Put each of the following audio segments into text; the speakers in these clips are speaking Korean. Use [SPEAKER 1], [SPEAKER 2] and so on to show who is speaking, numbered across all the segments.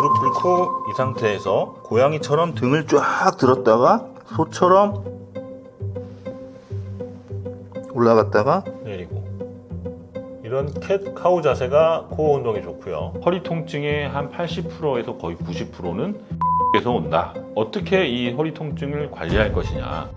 [SPEAKER 1] 무릎 꿇고 이 상태에서 고양이처럼 등을 쫙 들었다가 소처럼 올라갔다가 내리고, 이런 캣 카우 자세가 코어 운동에 좋고요. 허리 통증의 한 80%에서 거의 90%는 에서 온다. 어떻게 이 허리 통증을 관리할 것이냐.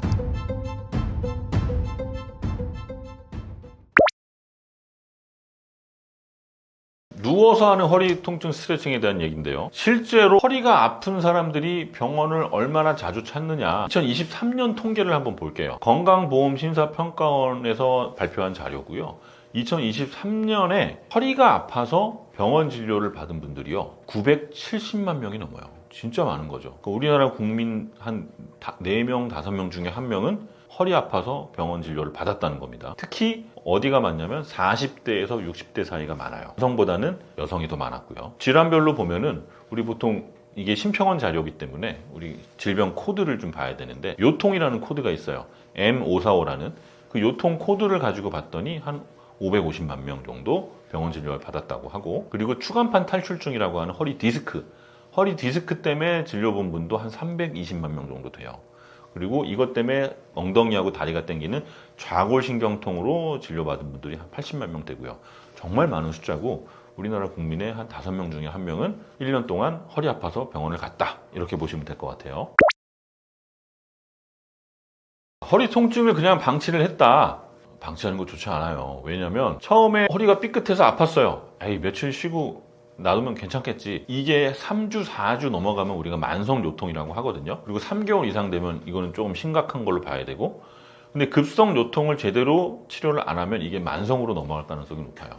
[SPEAKER 1] 누워서 하는 허리 통증 스트레칭에 대한 얘기인데요. 실제로 허리가 아픈 사람들이 병원을 얼마나 자주 찾느냐. 2023년 통계를 한번 볼게요. 건강보험심사평가원에서 발표한 자료고요. 2023년에 허리가 아파서 병원 진료를 받은 분들이요, 970만 명이 넘어요. 진짜 많은 거죠. 우리나라 국민 한 4명, 5명 중에 1명은 허리 아파서 병원 진료를 받았다는 겁니다. 특히 어디가 많냐면 40대에서 60대 사이가 많아요. 여성보다는 여성이 더 많았고요. 질환별로 보면은 우리 보통 이게 심평원 자료이기 때문에 우리 질병 코드를 좀 봐야 되는데, 요통이라는 코드가 있어요. M545라는 그 요통 코드를 가지고 봤더니 한 550만 명 정도 병원 진료를 받았다고 하고, 그리고 추간판 탈출증이라고 하는 허리 디스크 때문에 진료 본 분도 한 320만 명 정도 돼요. 그리고 이것 때문에 엉덩이하고 다리가 땡기는 좌골신경통으로 진료받은 분들이 한 80만 명 되고요. 정말 많은 숫자고, 우리나라 국민의 한 5명 중에 1명은 1년 동안 허리 아파서 병원을 갔다, 이렇게 보시면 될 것 같아요. 허리 통증을 그냥 방치를 했다. 방치하는 거 좋지 않아요. 왜냐면 처음에 허리가 삐끗해서 아팠어요. 에이, 며칠 쉬고 놔두면 괜찮겠지. 이게 3주, 4주 넘어가면 우리가 만성 요통이라고 하거든요. 그리고 3개월 이상 되면 이거는 조금 심각한 걸로 봐야 되고, 근데 급성 요통을 제대로 치료를 안 하면 이게 만성으로 넘어갈 가능성이 높아요.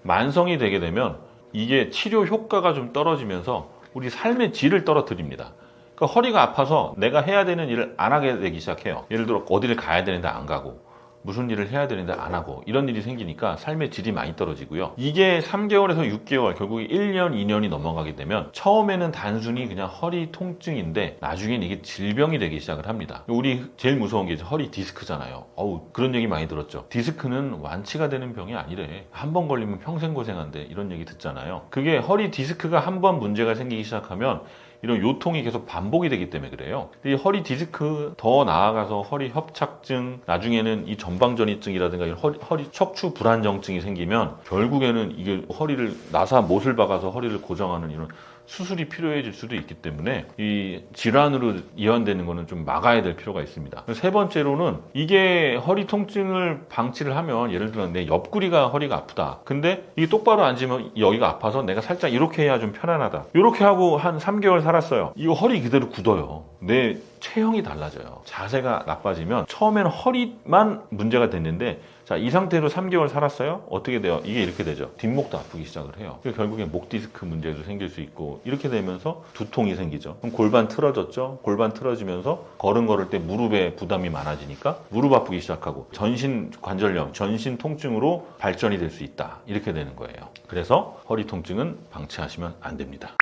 [SPEAKER 1] 만성이 되게 되면 이게 치료 효과가 좀 떨어지면서 우리 삶의 질을 떨어뜨립니다. 그러니까 허리가 아파서 내가 해야 되는 일을 안 하게 되기 시작해요. 예를 들어 어디를 가야 되는데 안 가고, 무슨 일을 해야 되는데 안 하고, 이런 일이 생기니까 삶의 질이 많이 떨어지고요. 이게 3개월에서 6개월, 결국에 1년, 2년이 넘어가게 되면 처음에는 단순히 그냥 허리 통증인데 나중엔 이게 질병이 되기 시작을 합니다. 우리 제일 무서운 게 허리 디스크잖아요. 그런 얘기 많이 들었죠. 디스크는 완치가 되는 병이 아니래. 한 번 걸리면 평생 고생한대, 이런 얘기 듣잖아요. 그게 허리 디스크가 한 번 문제가 생기기 시작하면 이런 요통이 계속 반복이 되기 때문에 그래요. 이 허리 디스크, 더 나아가서 허리 협착증, 나중에는 이 전방전이증이라든가 허리 척추 불안정증이 생기면 결국에는 이게 허리를 나사 못을 박아서 허리를 고정하는 이런 수술이 필요해질 수도 있기 때문에 이 질환으로 이완되는 거는 좀 막아야 될 필요가 있습니다. 세 번째로는 이게 허리 통증을 방치를 하면, 예를 들어 내 옆구리가 허리가 아프다. 근데 이게 똑바로 앉으면 여기가 아파서 내가 살짝 이렇게 해야 좀 편안하다. 이렇게 하고 한 3개월 살았어요. 이거 허리 그대로 굳어요. 내 체형이 달라져요. 자세가 나빠지면 처음에는 허리만 문제가 됐는데, 자, 이 상태로 3개월 살았어요? 어떻게 돼요? 이게 이렇게 되죠. 뒷목도 아프기 시작을 해요. 결국에 목 디스크 문제도 생길 수 있고, 이렇게 되면서 두통이 생기죠. 그럼 골반 틀어졌죠? 골반 틀어지면서 걸을 때 무릎에 부담이 많아지니까 무릎 아프기 시작하고, 전신 관절염, 전신 통증으로 발전이 될 수 있다, 이렇게 되는 거예요. 그래서 허리 통증은 방치하시면 안 됩니다.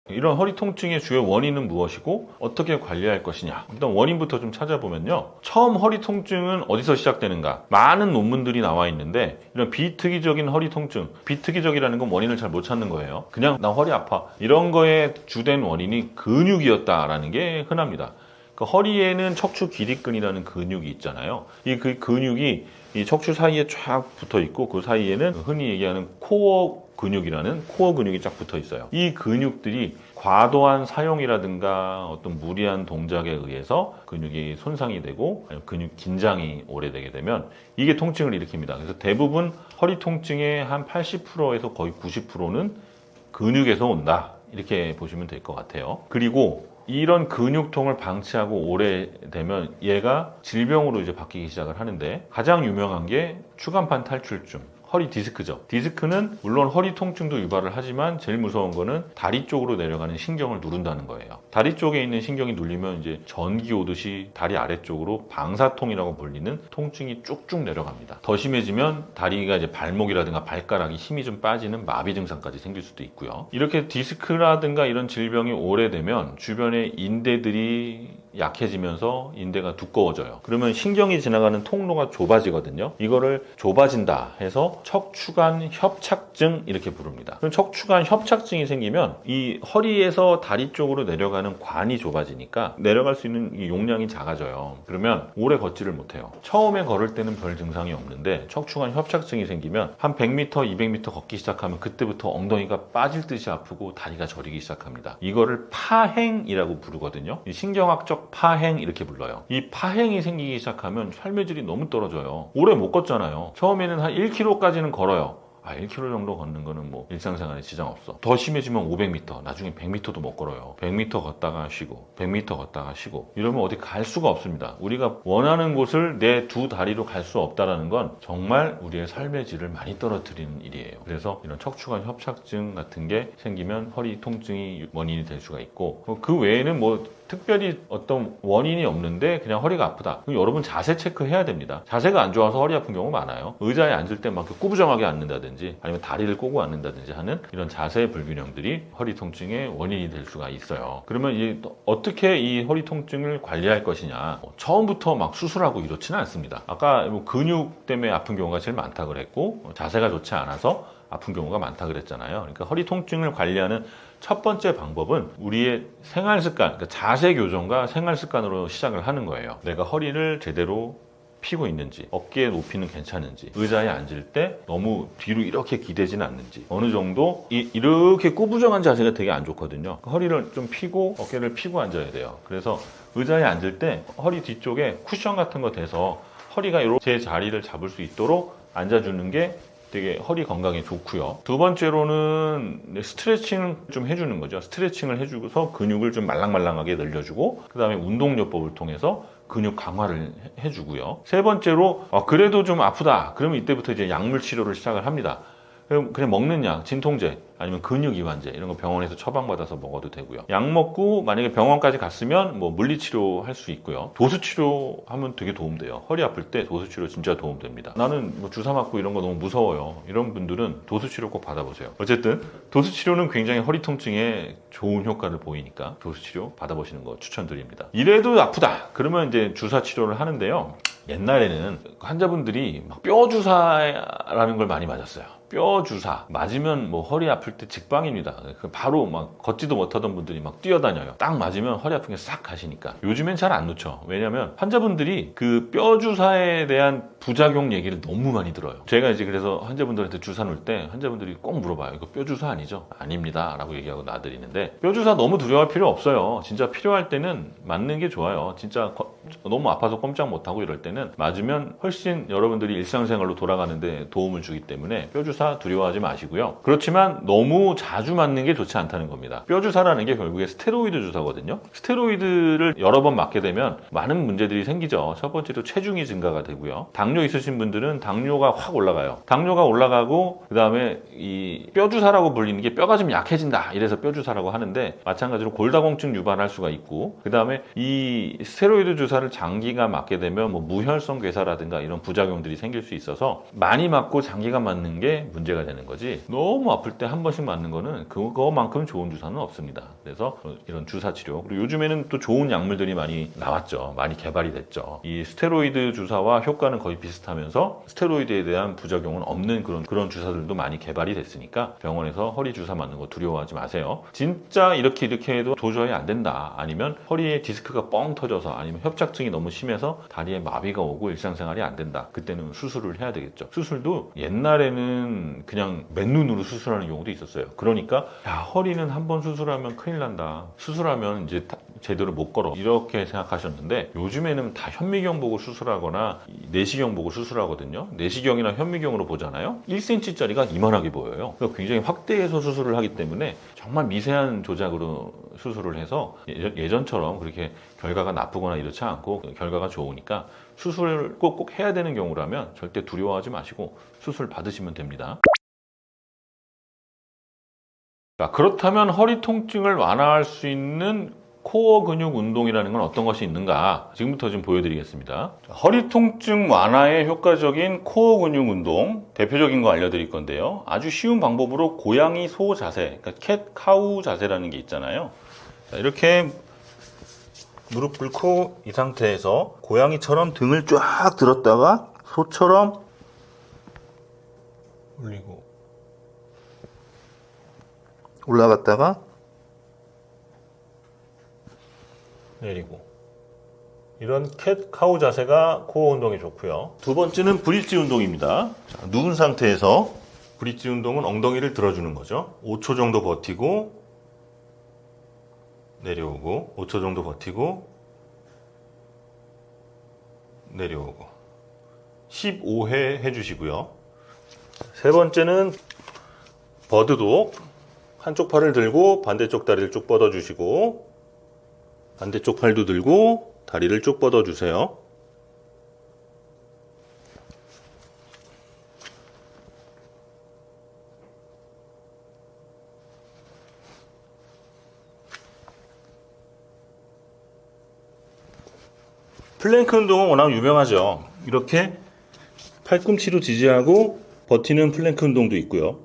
[SPEAKER 1] 이런 허리 통증의 주요 원인은 무엇이고 어떻게 관리할 것이냐. 일단 원인부터 좀 찾아보면요, 처음 허리 통증은 어디서 시작되는가. 많은 논문들이 나와 있는데, 이런 비특이적인 허리 통증, 비특이적이라는 건 원인을 잘 못 찾는 거예요. 그냥 나 허리 아파, 이런 거에 주된 원인이 근육이었다라는 게 흔합니다. 그 허리에는 척추 기립근이라는 근육이 있잖아요. 그 근육이 이 척추 사이에 쫙 붙어 있고, 그 사이에는 흔히 얘기하는 코어 근육이라는 코어 근육이 쫙 붙어 있어요. 이 근육들이 과도한 사용이라든가 어떤 무리한 동작에 의해서 근육이 손상이 되고, 근육 긴장이 오래되게 되면 이게 통증을 일으킵니다. 그래서 대부분 허리 통증의 한 80%에서 거의 90%는 근육에서 온다, 이렇게 보시면 될 것 같아요. 그리고 이런 근육통을 방치하고 오래되면 얘가 질병으로 이제 바뀌기 시작을 하는데, 가장 유명한 게 추간판 탈출증, 허리 디스크죠. 디스크는 물론 허리 통증도 유발을 하지만 제일 무서운 거는 다리 쪽으로 내려가는 신경을 누른다는 거예요. 다리 쪽에 있는 신경이 눌리면 이제 전기 오듯이 다리 아래쪽으로 방사통이라고 불리는 통증이 쭉쭉 내려갑니다. 더 심해지면 다리가 이제 발목이라든가 발가락이 힘이 좀 빠지는 마비 증상까지 생길 수도 있고요. 이렇게 디스크라든가 이런 질병이 오래되면 주변의 인대들이 약해지면서 인대가 두꺼워져요. 그러면 신경이 지나가는 통로가 좁아지거든요. 이거를 좁아진다 해서 척추관 협착증 이렇게 부릅니다. 그럼 척추관 협착증이 생기면 이 허리에서 다리 쪽으로 내려가는 관이 좁아지니까 내려갈 수 있는 이 용량이 작아져요. 그러면 오래 걷지를 못해요. 처음에 걸을 때는 별 증상이 없는데 척추관 협착증이 생기면 한 100m, 200m 걷기 시작하면 그때부터 엉덩이가 빠질 듯이 아프고 다리가 저리기 시작합니다. 이거를 파행이라고 부르거든요. 신경학적 파행 이렇게 불러요. 이 파행이 생기기 시작하면 삶의 질이 너무 떨어져요. 오래 못 걷잖아요. 처음에는 한 1km까지는 걸어요. 1km 정도 걷는 거는 뭐 일상생활에 지장 없어. 더 심해지면 500m, 나중에 100m도 못 걸어요. 100m 걷다가 쉬고, 100m 걷다가 쉬고. 이러면 어디 갈 수가 없습니다. 우리가 원하는 곳을 내 두 다리로 갈 수 없다는 건 정말 우리의 삶의 질을 많이 떨어뜨리는 일이에요. 그래서 이런 척추관 협착증 같은 게 생기면 허리 통증이 원인이 될 수가 있고, 그 외에는 뭐 특별히 어떤 원인이 없는데 그냥 허리가 아프다. 그럼 여러분 자세 체크해야 됩니다. 자세가 안 좋아서 허리 아픈 경우 많아요. 의자에 앉을 때 막 꾸부정하게 앉는다든지 아니면 다리를 꼬고 앉는다든지 하는 이런 자세 불균형들이 허리 통증의 원인이 될 수가 있어요. 그러면 어떻게 이 허리 통증을 관리할 것이냐. 처음부터 막 수술하고 이렇지는 않습니다. 아까 뭐 근육 때문에 아픈 경우가 제일 많다 그랬고 자세가 좋지 않아서 아픈 경우가 많다 그랬잖아요. 그러니까 허리 통증을 관리하는 첫 번째 방법은 우리의 생활 습관, 그러니까 자세 교정과 생활 습관으로 시작을 하는 거예요. 내가 허리를 제대로 피고 있는지, 어깨 높이는 괜찮은지, 의자에 앉을 때 너무 뒤로 이렇게 기대지는 않는지, 어느 정도 이렇게 꾸부정한 자세가 되게 안 좋거든요. 허리를 좀 피고 어깨를 피고 앉아야 돼요. 그래서 의자에 앉을 때 허리 뒤쪽에 쿠션 같은 거 대서 허리가 이렇게 제 자리를 잡을 수 있도록 앉아주는 게 되게 허리 건강에 좋고요. 두 번째로는 스트레칭을 좀 해주는 거죠. 스트레칭을 해주고서 근육을 좀 말랑말랑하게 늘려주고 그 다음에 운동요법을 통해서 근육 강화를 해주고요. 세 번째로 그래도 좀 아프다. 그러면 이때부터 이제 약물 치료를 시작을 합니다. 그냥 먹는 약, 진통제 아니면 근육 이완제 이런 거 병원에서 처방받아서 먹어도 되고요. 약 먹고 만약에 병원까지 갔으면 뭐 물리치료 할 수 있고요. 도수치료 하면 되게 도움돼요. 허리 아플 때 도수치료 진짜 도움됩니다. 나는 뭐 주사 맞고 이런 거 너무 무서워요. 이런 분들은 도수치료 꼭 받아보세요. 어쨌든 도수치료는 굉장히 허리 통증에 좋은 효과를 보이니까 도수치료 받아보시는 거 추천드립니다. 이래도 아프다. 그러면 이제 주사 치료를 하는데요. 옛날에는 환자분들이 막 뼈 주사라는 걸 많이 맞았어요. 뼈 주사 맞으면 뭐 허리 아플 때 직방입니다. 바로 막 걷지도 못하던 분들이 막 뛰어다녀요. 딱 맞으면 허리 아픈 게 싹 가시니까. 요즘엔 잘 안 놓죠. 왜냐면 환자분들이 그 뼈 주사에 대한 부작용 얘기를 너무 많이 들어요. 제가 이제 그래서 환자분들한테 주사 놓을 때 환자분들이 꼭 물어봐요. 이거 뼈 주사 아니죠? 아닙니다 라고 얘기하고 놔드리는데, 뼈 주사 너무 두려워할 필요 없어요. 진짜 필요할 때는 맞는 게 좋아요. 진짜 너무 아파서 꼼짝 못하고 이럴 때는 맞으면 훨씬 여러분들이 일상생활로 돌아가는데 도움을 주기 때문에 뼈 주사 두려워하지 마시고요. 그렇지만 너무 자주 맞는 게 좋지 않다는 겁니다. 뼈 주사라는 게 결국에 스테로이드 주사거든요. 스테로이드를 여러 번 맞게 되면 많은 문제들이 생기죠. 첫 번째로 체중이 증가가 되고요. 당뇨 있으신 분들은 당뇨가 확 올라가요. 당뇨가 올라가고 그 다음에 이 뼈 주사라고 불리는 게 뼈가 좀 약해진다 이래서 뼈 주사라고 하는데, 마찬가지로 골다공증 유발할 수가 있고, 그 다음에 이 스테로이드 주사를 장기간 맞게 되면 뭐 무혈성 괴사라든가 이런 부작용들이 생길 수 있어서 많이 맞고 장기간 맞는 게 문제가 되는 거지, 너무 아플 때 한 번씩 맞는 거는 그거만큼 좋은 주사는 없습니다. 그래서 이런 주사 치료, 그리고 요즘에는 또 좋은 약물들이 많이 나왔죠. 많이 개발이 됐죠. 이 스테로이드 주사와 효과는 거의 비슷하면서 스테로이드에 대한 부작용은 없는 그런 주사들도 많이 개발이 됐으니까 병원에서 허리 주사 맞는 거 두려워하지 마세요. 진짜 이렇게 해도 도저히 안 된다, 아니면 허리에 디스크가 뻥 터져서, 아니면 협착증이 너무 심해서 다리에 마비가 오고 일상생활이 안 된다, 그때는 수술을 해야 되겠죠. 수술도 옛날에는 그냥 맨눈으로 수술하는 경우도 있었어요. 그러니까 허리는 한 번 수술하면 큰일 난다, 수술하면 이제 제대로 못 걸어, 이렇게 생각하셨는데, 요즘에는 다 현미경 보고 수술하거나 내시경 보고 수술하거든요. 내시경이나 현미경으로 보잖아요. 1cm짜리가 이만하게 보여요. 그러니까 굉장히 확대해서 수술을 하기 때문에 정말 미세한 조작으로 수술을 해서 예전처럼 그렇게 결과가 나쁘거나 이렇지 않고 결과가 좋으니까, 수술을 꼭 해야 되는 경우라면 절대 두려워하지 마시고 수술 받으시면 됩니다. 자, 그렇다면 허리 통증을 완화할 수 있는 코어 근육 운동이라는 건 어떤 것이 있는가, 지금부터 좀 보여드리겠습니다. 허리 통증 완화에 효과적인 코어 근육 운동, 대표적인 거 알려드릴 건데요. 아주 쉬운 방법으로 고양이 소 자세, 그러니까 캣 카우 자세라는 게 있잖아요. 자, 이렇게
[SPEAKER 2] 무릎 꿇고 이 상태에서 고양이처럼 등을 쫙 들었다가 소처럼 올리고 올라갔다가 내리고, 이런 캣 카우 자세가 코어 운동에 좋고요. 두 번째는 브릿지 운동입니다. 자, 누운 상태에서 브릿지 운동은 엉덩이를 들어주는 거죠. 5초 정도 버티고 내려오고, 5초 정도 버티고 내려오고, 15회 해주시고요. 세 번째는 버드독. 한쪽 팔을 들고 반대쪽 다리를 쭉 뻗어주시고, 반대쪽 팔도 들고 다리를 쭉 뻗어주세요. 플랭크 운동은 워낙 유명하죠. 이렇게 팔꿈치로 지지하고 버티는 플랭크 운동도 있고요.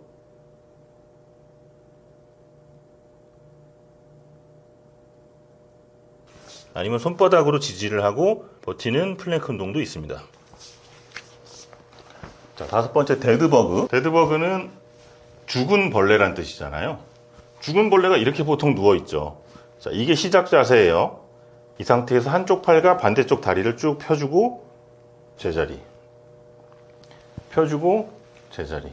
[SPEAKER 2] 아니면 손바닥으로 지지를 하고 버티는 플랭크 운동도 있습니다. 자, 다섯 번째 데드버그. 데드버그는 죽은 벌레란 뜻이잖아요. 죽은 벌레가 이렇게 보통 누워있죠. 자, 이게 시작 자세예요. 이 상태에서 한쪽 팔과 반대쪽 다리를 쭉 펴주고 제자리, 펴주고 제자리.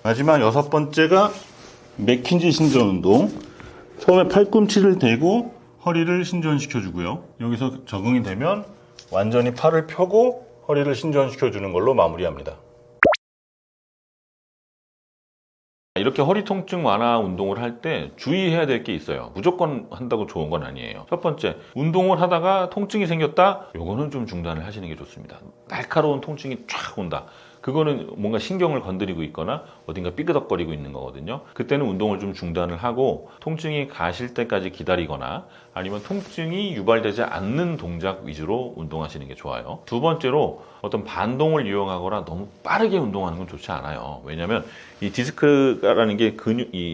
[SPEAKER 2] 마지막 여섯 번째가 맥킨지 신전 운동. 처음에 팔꿈치를 대고 허리를 신전시켜 주고요. 여기서 적응이 되면 완전히 팔을 펴고 허리를 신전시켜 주는 걸로 마무리합니다.
[SPEAKER 1] 이렇게 허리 통증 완화 운동을 할 때 주의해야 될 게 있어요. 무조건 한다고 좋은 건 아니에요. 첫 번째, 운동을 하다가 통증이 생겼다? 요거는 좀 중단을 하시는 게 좋습니다. 날카로운 통증이 쫙 온다. 그거는 뭔가 신경을 건드리고 있거나 어딘가 삐그덕거리고 있는 거거든요. 그때는 운동을 좀 중단을 하고 통증이 가실 때까지 기다리거나 아니면 통증이 유발되지 않는 동작 위주로 운동하시는 게 좋아요. 두 번째로 어떤 반동을 이용하거나 너무 빠르게 운동하는 건 좋지 않아요. 왜냐하면 이 디스크라는 게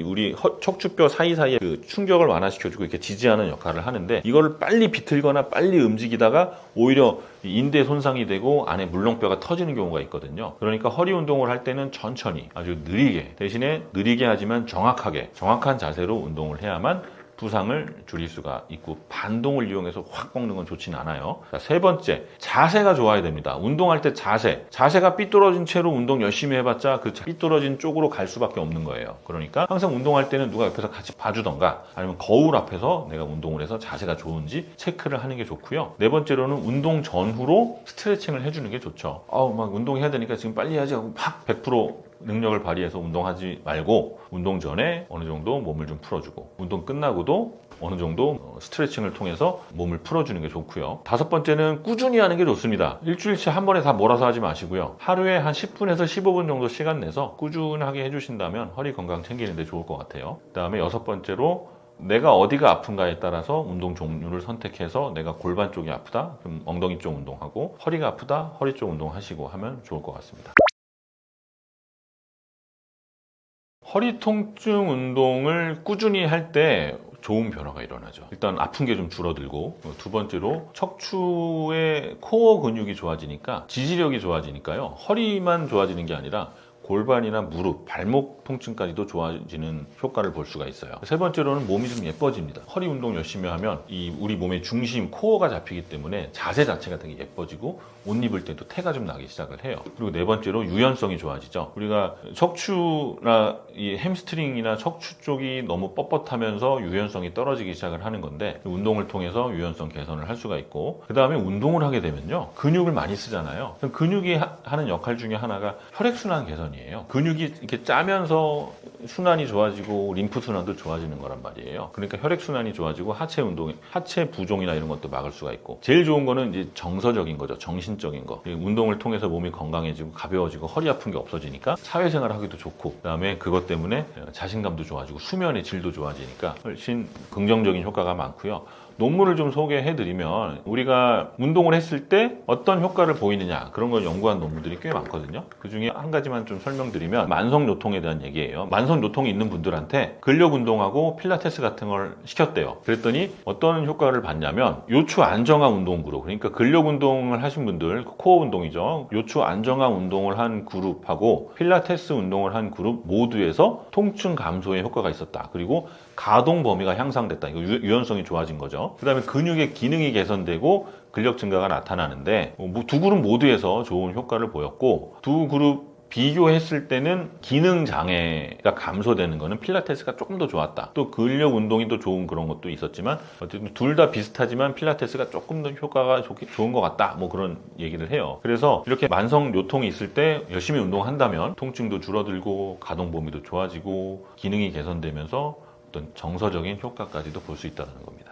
[SPEAKER 1] 우리 척추뼈 사이사이에 그 충격을 완화시켜주고 이렇게 지지하는 역할을 하는데, 이걸 빨리 비틀거나 빨리 움직이다가 오히려 인대 손상이 되고 안에 물렁뼈가 터지는 경우가 있거든요. 그러니까 허리 운동을 할 때는 천천히 아주 느리게, 대신에 느리게 하지만 정확한 자세로 운동을 해야만 부상을 줄일 수가 있고, 반동을 이용해서 확 꺾는 건 좋지는 않아요. 자, 세 번째, 자세가 좋아야 됩니다. 운동할 때 자세가 삐뚤어진 채로 운동 열심히 해봤자 그 삐뚤어진 쪽으로 갈 수밖에 없는 거예요. 그러니까 항상 운동할 때는 누가 옆에서 같이 봐주던가 아니면 거울 앞에서 내가 운동을 해서 자세가 좋은지 체크를 하는 게 좋고요. 네 번째로는 운동 전후로 스트레칭을 해주는 게 좋죠. 막 운동해야 되니까 지금 빨리 해야지 하고 막 100% 능력을 발휘해서 운동하지 말고, 운동 전에 어느 정도 몸을 좀 풀어주고 운동 끝나고도 어느 정도 스트레칭을 통해서 몸을 풀어주는 게 좋고요. 다섯 번째는 꾸준히 하는 게 좋습니다. 일주일치 한 번에 다 몰아서 하지 마시고요. 하루에 한 10분에서 15분 정도 시간 내서 꾸준하게 해주신다면 허리 건강 챙기는 데 좋을 것 같아요. 그 다음에 여섯 번째로, 내가 어디가 아픈가에 따라서 운동 종류를 선택해서 내가 골반 쪽이 아프다? 그럼 엉덩이 쪽 운동하고, 허리가 아프다? 허리 쪽 운동하시고 하면 좋을 것 같습니다. 허리 통증 운동을 꾸준히 할 때 좋은 변화가 일어나죠. 일단 아픈 게 좀 줄어들고, 두 번째로 척추의 코어 근육이 좋아지니까 지지력이 좋아지니까요. 허리만 좋아지는 게 아니라 골반이나 무릎, 발목 통증까지도 좋아지는 효과를 볼 수가 있어요. 세 번째로는 몸이 좀 예뻐집니다. 허리 운동 열심히 하면 우리 몸의 중심, 코어가 잡히기 때문에 자세 자체가 되게 예뻐지고 옷 입을 때도 태가 좀 나기 시작을 해요. 그리고 네 번째로 유연성이 좋아지죠. 우리가 척추나 이 햄스트링이나 척추 쪽이 너무 뻣뻣하면서 유연성이 떨어지기 시작을 하는 건데, 운동을 통해서 유연성 개선을 할 수가 있고, 그 다음에 운동을 하게 되면요, 근육을 많이 쓰잖아요. 근육이 하는 역할 중에 하나가 혈액순환 개선이에요. 근육이 이렇게 짜면서 순환이 좋아지고 림프 순환도 좋아지는 거란 말이에요. 그러니까 혈액 순환이 좋아지고 하체 부종이나 이런 것도 막을 수가 있고, 제일 좋은 거는 이제 정서적인 거죠. 정신적인 거. 운동을 통해서 몸이 건강해지고 가벼워지고 허리 아픈 게 없어지니까 사회생활 하기도 좋고, 그다음에 그것 때문에 자신감도 좋아지고 수면의 질도 좋아지니까 훨씬 긍정적인 효과가 많고요. 논문을 좀 소개해드리면 우리가 운동을 했을 때 어떤 효과를 보이느냐 그런 걸 연구한 논문들이 꽤 많거든요. 그 중에 한 가지만 좀 설명드리면 만성요통에 대한 얘기예요. 만성요통이 있는 분들한테 근력 운동하고 필라테스 같은 걸 시켰대요. 그랬더니 어떤 효과를 봤냐면 요추 안정화 운동 그룹, 그러니까 근력 운동을 하신 분들, 코어 운동이죠. 요추 안정화 운동을 한 그룹하고 필라테스 운동을 한 그룹 모두에서 통증 감소에 효과가 있었다. 그리고 가동 범위가 향상됐다. 이거 유연성이 좋아진 거죠. 그 다음에 근육의 기능이 개선되고 근력 증가가 나타나는데 두 그룹 모두에서 좋은 효과를 보였고, 두 그룹 비교했을 때는 기능 장애가 감소되는 거는 필라테스가 조금 더 좋았다. 또 근력 운동이 더 좋은 그런 것도 있었지만 어쨌든 둘 다 비슷하지만 필라테스가 조금 더 효과가 좋은 것 같다. 뭐 그런 얘기를 해요. 그래서 이렇게 만성 요통이 있을 때 열심히 운동한다면 통증도 줄어들고 가동 범위도 좋아지고 기능이 개선되면서 어떤 정서적인 효과까지도 볼 수 있다는 겁니다.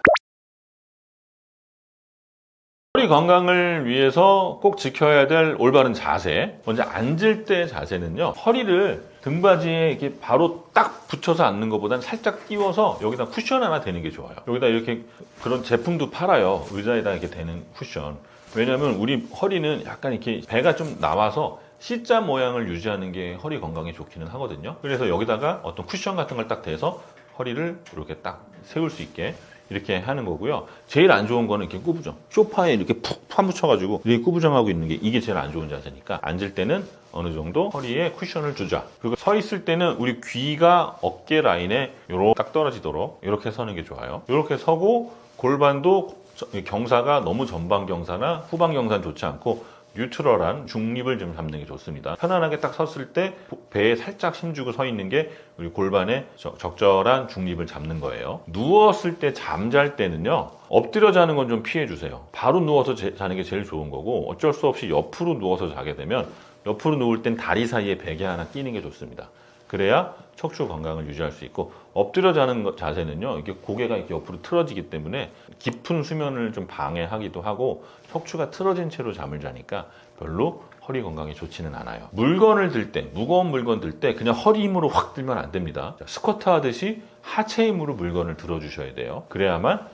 [SPEAKER 1] 허리 건강을 위해서 꼭 지켜야 될 올바른 자세. 먼저 앉을 때 자세는요, 허리를 등받이에 이렇게 바로 딱 붙여서 앉는 것보다는 살짝 띄워서 여기다 쿠션 하나 대는 게 좋아요. 여기다 이렇게 그런 제품도 팔아요. 의자에다 이렇게 대는 쿠션. 왜냐면 우리 허리는 약간 이렇게 배가 좀 나와서 C자 모양을 유지하는 게 허리 건강에 좋기는 하거든요. 그래서 여기다가 어떤 쿠션 같은 걸 딱 대서 허리를 이렇게 딱 세울 수 있게 이렇게 하는 거고요. 제일 안 좋은 거는 이렇게 꾸부정. 소파에 이렇게 푹 파묻혀가지고 이렇게 꾸부정하고 있는 게 이게 제일 안 좋은 자세니까 앉을 때는 어느 정도 허리에 쿠션을 주자. 그리고 서 있을 때는 우리 귀가 어깨 라인에 요렇게 딱 떨어지도록 이렇게 서는 게 좋아요. 이렇게 서고 골반도 경사가 너무 전방 경사나 후방 경사는 좋지 않고 뉴트럴한 중립을 좀 잡는 게 좋습니다. 편안하게 딱 섰을 때 배에 살짝 힘주고 서 있는 게 우리 골반의 적절한 중립을 잡는 거예요. 누웠을 때 잠잘 때는요, 엎드려 자는 건 좀 피해 주세요. 바로 누워서 자는 게 제일 좋은 거고, 어쩔 수 없이 옆으로 누워서 자게 되면 옆으로 누울 땐 다리 사이에 베개 하나 끼는 게 좋습니다. 그래야 척추 건강을 유지할 수 있고, 엎드려 자는 자세는요, 이게 고개가 이렇게 옆으로 틀어지기 때문에 깊은 수면을 좀 방해하기도 하고 척추가 틀어진 채로 잠을 자니까 별로 허리 건강에 좋지는 않아요. 물건을 들 때, 무거운 물건 들 때 그냥 허리 힘으로 확 들면 안 됩니다. 스쿼트 하듯이 하체 힘으로 물건을 들어주셔야 돼요. 그래야만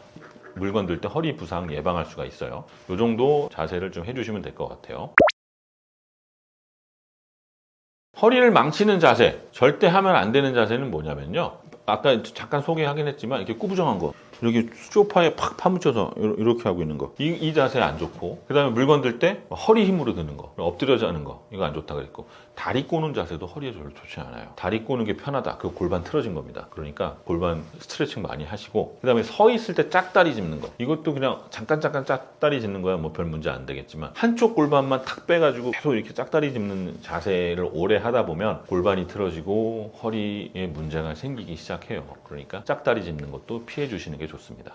[SPEAKER 1] 물건 들 때 허리 부상 예방할 수가 있어요. 이 정도 자세를 좀 해주시면 될 것 같아요. 허리를 망치는 자세, 절대 하면 안 되는 자세는 뭐냐면요, 아까 잠깐 소개하긴 했지만 이렇게 꾸부정한 거, 이렇게 소파에 팍 파묻혀서 이렇게 하고 있는 거, 이 자세 안 좋고, 그 다음에 물건 들 때 허리 힘으로 드는 거, 엎드려 자는 거, 이거 안 좋다 그랬고, 다리 꼬는 자세도 허리에 별로 좋지 않아요. 다리 꼬는 게 편하다. 그 골반 틀어진 겁니다. 그러니까 골반 스트레칭 많이 하시고, 그 다음에 서 있을 때 짝다리 짚는 거, 이것도 그냥 잠깐 짝다리 짚는 거야 뭐 별 문제 안 되겠지만, 한쪽 골반만 탁 빼가지고 계속 이렇게 짝다리 짚는 자세를 오래 하다 보면 골반이 틀어지고 허리에 문제가 생기기 시작해요. 그러니까 짝다리 짚는 것도 피해 주시는 게 좋습니다.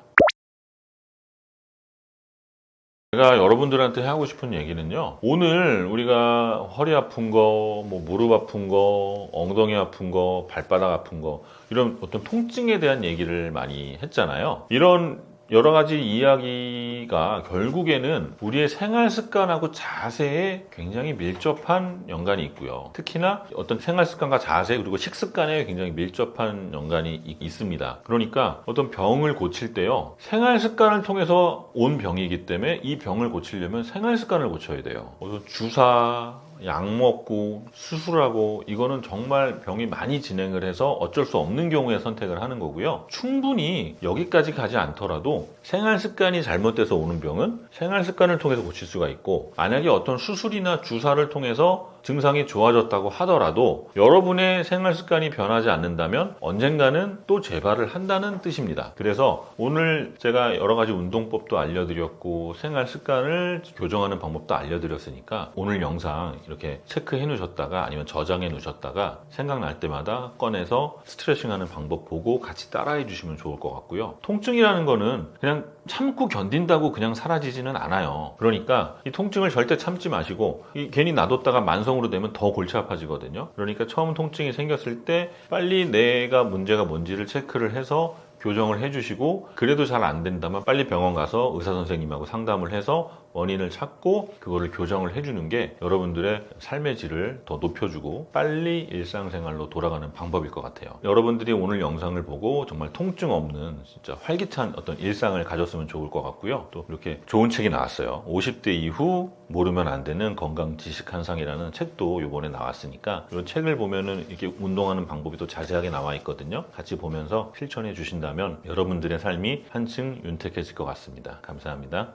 [SPEAKER 1] 제가 여러분들한테 하고 싶은 얘기는요, 오늘 우리가 허리 아픈 거, 뭐 무릎 아픈 거, 엉덩이 아픈 거, 발바닥 아픈 거, 이런 어떤 통증에 대한 얘기를 많이 했잖아요. 이런 여러 가지 이야기가 결국에는 우리의 생활 습관하고 자세에 굉장히 밀접한 연관이 있고요. 특히나 어떤 생활 습관과 자세, 그리고 식습관에 굉장히 밀접한 연관이 있습니다. 그러니까 어떤 병을 고칠 때요, 생활 습관을 통해서 온 병이기 때문에 이 병을 고치려면 생활 습관을 고쳐야 돼요. 그래서 주사, 약 먹고 수술하고, 이거는 정말 병이 많이 진행을 해서 어쩔 수 없는 경우에 선택을 하는 거고요. 충분히 여기까지 가지 않더라도 생활 습관이 잘못돼서 오는 병은 생활 습관을 통해서 고칠 수가 있고, 만약에 어떤 수술이나 주사를 통해서 증상이 좋아졌다고 하더라도 여러분의 생활 습관이 변하지 않는다면 언젠가는 또 재발을 한다는 뜻입니다. 그래서 오늘 제가 여러 가지 운동법도 알려드렸고 생활 습관을 교정하는 방법도 알려드렸으니까, 오늘 영상 이렇게 체크해 놓으셨다가 아니면 저장해 놓으셨다가 생각날 때마다 꺼내서 스트레칭하는 방법 보고 같이 따라해 주시면 좋을 것 같고요. 통증이라는 거는 그냥 참고 견딘다고 그냥 사라지지는 않아요. 그러니까 이 통증을 절대 참지 마시고, 괜히 놔뒀다가 만성으로 되면 더 골치 아파지거든요. 그러니까 처음 통증이 생겼을 때 빨리 내가 문제가 뭔지를 체크를 해서 교정을 해주시고 그래도 잘 안 된다면 빨리 병원 가서 의사 선생님하고 상담을 해서 원인을 찾고 그거를 교정을 해주는 게 여러분들의 삶의 질을 더 높여주고 빨리 일상생활로 돌아가는 방법일 것 같아요. 여러분들이 오늘 영상을 보고 정말 통증 없는 진짜 활기찬 어떤 일상을 가졌으면 좋을 것 같고요. 또 이렇게 좋은 책이 나왔어요. 50대 이후 모르면 안 되는 건강 지식 한상이라는 책도 이번에 나왔으니까 이런 책을 보면은 이렇게 운동하는 방법이 또 자세하게 나와 있거든요. 같이 보면서 실천해 주신다면 여러분들의 삶이 한층 윤택해질 것 같습니다. 감사합니다.